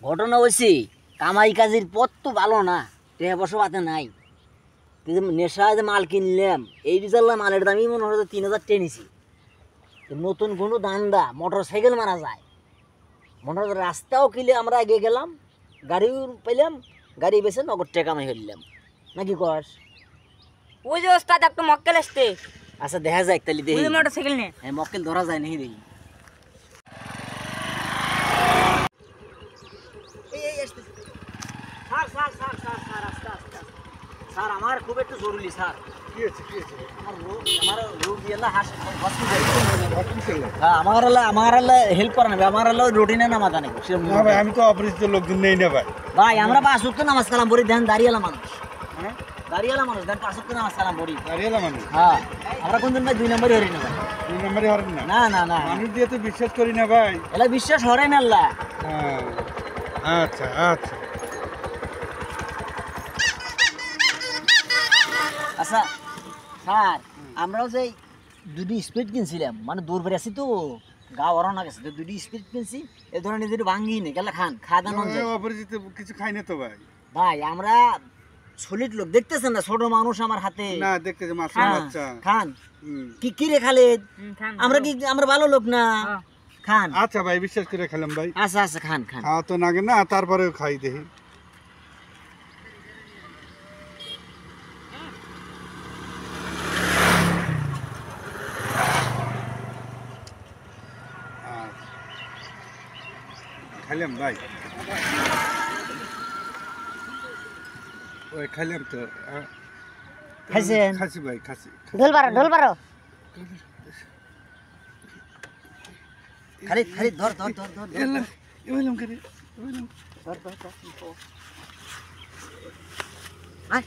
ঘটনা হয়েছে কামাই কাজের পথ তো ভালো না, টেহা বসে পাতে নাই। নেশায় যে মাল কিনলাম, এই রিজাল্লা মালের দামই মনে হয় 3000 টেনেছি। নতুন কোনো দান্দা মোটর সাইকেল মারা যায়, মোটর রাস্তাও কিলে আমরা এগিয়ে গেলাম, গাড়িও পেলাম, গাড়ি বেছে নগদ টাকা কামাই ফেললাম নাকি কস? ওই যে ওস্তাদ একটা মক্কেল আসতে। আচ্ছা দেখা যায় তাহলে দেখি মোটর সাইকেল নিয়ে। হ্যাঁ মক্কেল ধরা যায় নাকি দেখি। স্যার আমার খুব একটু জরুরি স্যার। আমার হেল্প করেন আমার রুটিনে নামাজ আনে। আমি তো অপরিচিত লোকজন নেই না ভাই। ভাই আমরা 5 ওয়াক্ত নামাজ কালাম পড়ি, দেন দাঁড়িয়েলা মানুষ, দাঁড়িয়েলা মানুষ দেন 5 ওয়াক্ত নামাজ কালাম পড়ি। দাঁড়িয়েলা মানুষ? হ্যাঁ আমরা কোনদিন ভাই 2 নম্বরই হরি না ভাই। 2 নম্বরই হরেন না? না না না, মানুষ দিয়ে তো বিশ্বাস করি না ভাই। এলা বিশ্বাস হরে না আল্লাহ। আচ্ছা আচ্ছা আচ্ছা স্যার, আমরাও যে 2টি স্পিড কিনছিলাম, মানে দূর বেড়ে আছি তো গা ওরা না গেছে, 2টি স্পিড কিনছি। এ ধরনের যদি ভাঙ্গি নে গেলে খান খাওয়া দাওয়া যায়। অপরিচিত কিছু খাই না তো ভাই। ভাই আমরা সলিড লোক, দেখতেছেন না ছোট মানুষ আমার হাতে। না দেখতেছি মাছ বাচ্চা খান। কি কি রে খালেদ, আমরা কি আমরা ভালো লোক না? খান। আচ্ছা ভাই বিশ্বাস করে খেলাম ভাই। আচ্ছা আচ্ছা খান খান। খাওয়া তো নাগে না, তারপরে খাই দেখি। খাইলাম ভাই, ওই খাইলাম তো। খাইছেন? খাসি ভাই খাসি। ঢোল পারো। খালিদ খালিদ ধর ধর ধর ধর এলাম এলাম করে ধর ধর ধর। আয়